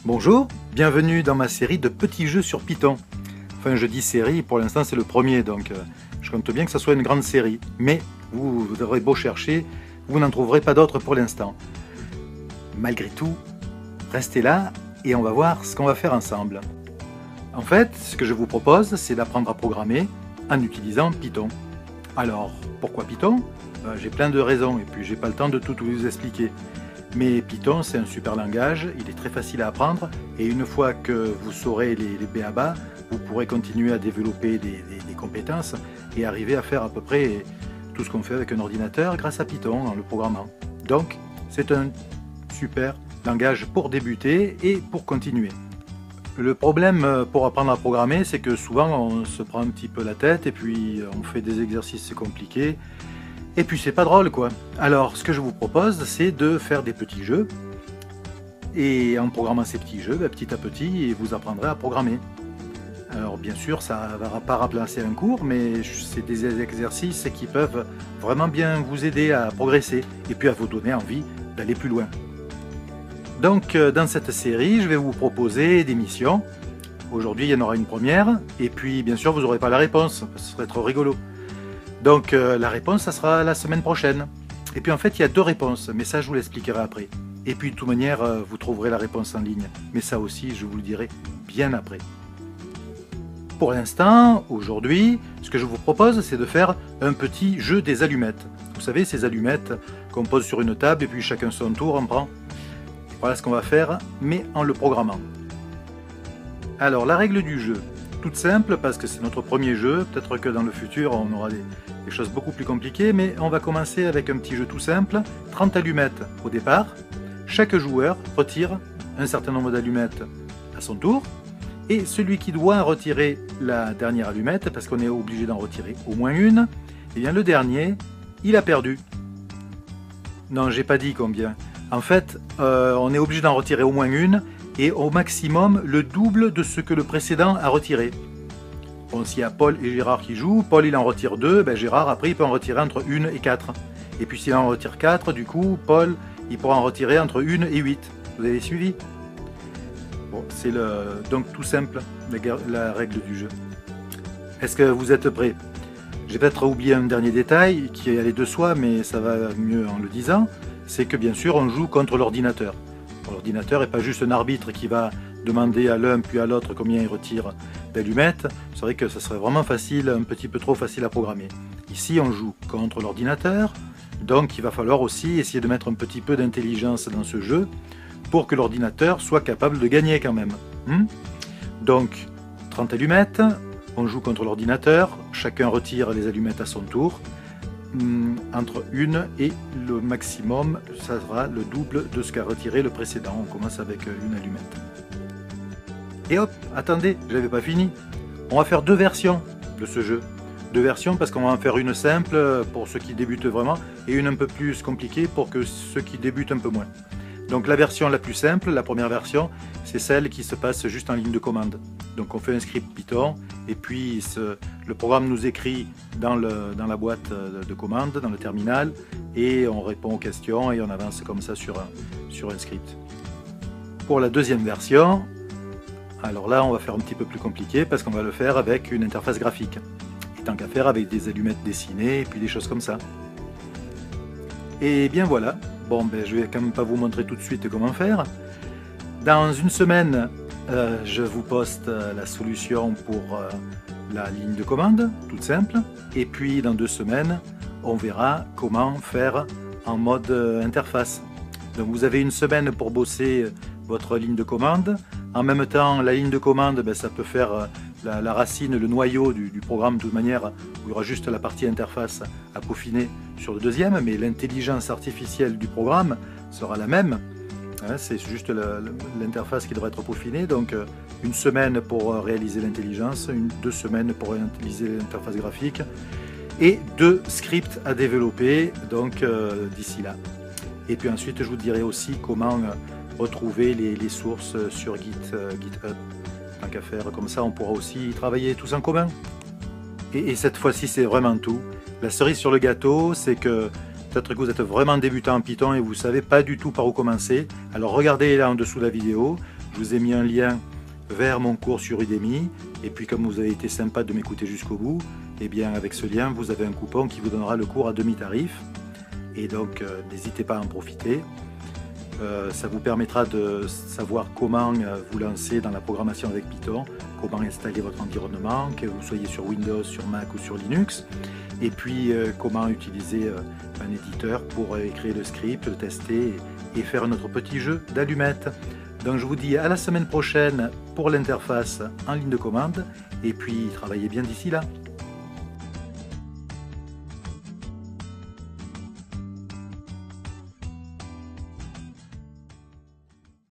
Bonjour, bienvenue dans ma série de petits jeux sur Python. Enfin, je dis série, pour l'instant c'est le premier, donc je compte bien que ça soit une grande série. Mais vous devrez beau chercher, vous n'en trouverez pas d'autres pour l'instant. Malgré tout, restez là et on va voir ce qu'on va faire ensemble. En fait, ce que je vous propose, c'est d'apprendre à programmer en utilisant Python. Alors, pourquoi Python? J'ai plein de raisons et puis j'ai pas le temps de tout vous expliquer. Mais Python, c'est un super langage, il est très facile à apprendre et une fois que vous saurez les b.a.-ba, vous pourrez continuer à développer des compétences et arriver à faire à peu près tout ce qu'on fait avec un ordinateur grâce à Python en le programmant. Donc, c'est un super langage pour débuter et pour continuer. Le problème pour apprendre à programmer, c'est que souvent on se prend un petit peu la tête et puis on fait des exercices compliqués. Et puis c'est pas drôle quoi. Alors ce que je vous propose, c'est de faire des petits jeux. Et en programmant ces petits jeux, petit à petit, vous apprendrez à programmer. Alors bien sûr, ça ne va pas remplacer un cours, mais c'est des exercices qui peuvent vraiment bien vous aider à progresser et puis à vous donner envie d'aller plus loin. Donc dans cette série, je vais vous proposer des missions. Aujourd'hui, il y en aura une première, et puis bien sûr, vous n'aurez pas la réponse, ce serait trop rigolo. Donc la réponse, ça sera la semaine prochaine. Et puis en fait, il y a deux réponses, mais ça, je vous l'expliquerai après. Et puis de toute manière, vous trouverez la réponse en ligne. Mais ça aussi, je vous le dirai bien après. Pour l'instant, aujourd'hui, ce que je vous propose, c'est de faire un petit jeu des allumettes. Vous savez, ces allumettes qu'on pose sur une table, et puis chacun son tour en prend. Voilà ce qu'on va faire, mais en le programmant. Alors, la règle du jeu, toute simple, parce que c'est notre premier jeu. Peut-être que dans le futur, on aura des choses beaucoup plus compliquées, mais on va commencer avec un petit jeu tout simple. 30 allumettes au départ. Chaque joueur retire un certain nombre d'allumettes à son tour. Et celui qui doit retirer la dernière allumette, parce qu'on est obligé d'en retirer au moins une, et bien le dernier, il a perdu. Non, j'ai pas dit combien. En fait, on est obligé d'en retirer au moins une, et au maximum le double de ce que le précédent a retiré. Bon, s'il y a Paul et Gérard qui jouent, Paul il en retire 2, ben Gérard après il peut en retirer entre 1 et 4. Et puis s'il en retire 4, du coup, Paul il pourra en retirer entre 1 et 8. Vous avez suivi? Bon, c'est donc tout simple, la règle du jeu. Est-ce que vous êtes prêts? J'ai peut-être oublié un dernier détail qui allait de soi, mais ça va mieux en le disant. C'est que bien sûr on joue contre l'ordinateur. L'ordinateur n'est pas juste un arbitre qui va demander à l'un puis à l'autre combien il retire d'allumettes. C'est vrai que ça serait vraiment facile, un petit peu trop facile à programmer. Ici on joue contre l'ordinateur, donc il va falloir aussi essayer de mettre un petit peu d'intelligence dans ce jeu pour que l'ordinateur soit capable de gagner quand même. Donc 30 allumettes, on joue contre l'ordinateur, chacun retire les allumettes à son tour. Entre une et le maximum, ça sera le double de ce qu'a retiré le précédent. On commence avec une allumette. Et hop, attendez, j'avais pas fini. On va faire deux versions de ce jeu. Deux versions parce qu'on va en faire une simple pour ceux qui débutent vraiment et une un peu plus compliquée pour que ceux qui débutent un peu moins. Donc la version la plus simple, la première version, c'est celle qui se passe juste en ligne de commande. Donc on fait un script Python et puis le programme nous écrit dans la boîte de commande, dans le terminal, et on répond aux questions et on avance comme ça sur un script. Pour la deuxième version, alors là on va faire un petit peu plus compliqué parce qu'on va le faire avec une interface graphique. Et tant qu'à faire avec des allumettes dessinées et puis des choses comme ça. Et bien voilà. Bon, ben, je vais quand même pas vous montrer tout de suite comment faire. Dans une semaine, je vous poste la solution pour la ligne de commande, toute simple. Et puis dans 2 semaines, on verra comment faire en mode interface. Donc vous avez une semaine pour bosser votre ligne de commande. En même temps, la ligne de commande, ben, ça peut faire la racine, le noyau du programme de toute manière, où il y aura juste la partie interface à peaufiner sur le deuxième, mais l'intelligence artificielle du programme sera la même. C'est juste l'interface qui devrait être peaufinée, donc une semaine pour réaliser l'intelligence, 2 semaines pour réaliser l'interface graphique, et 2 scripts à développer donc d'ici là. Et puis ensuite je vous dirai aussi comment retrouver les sources sur GitHub. Tant qu'à faire, comme ça on pourra aussi travailler tous en commun. Et cette fois-ci c'est vraiment tout. La cerise sur le gâteau, c'est que peut-être que vous êtes vraiment débutant en Python et vous ne savez pas du tout par où commencer. Alors regardez là en dessous de la vidéo, Je vous ai mis un lien vers mon cours sur Udemy. Et puis comme vous avez été sympa de m'écouter jusqu'au bout, eh bien avec ce lien, vous avez un coupon qui vous donnera le cours à demi-tarif. Et donc n'hésitez pas à en profiter. Ça vous permettra de savoir comment vous lancer dans la programmation avec Python, comment installer votre environnement, que vous soyez sur Windows, sur Mac ou sur Linux, et puis comment utiliser un éditeur pour écrire le script, le tester et faire notre petit jeu d'allumettes. Donc je vous dis à la semaine prochaine pour l'interface en ligne de commande, et puis travaillez bien d'ici là.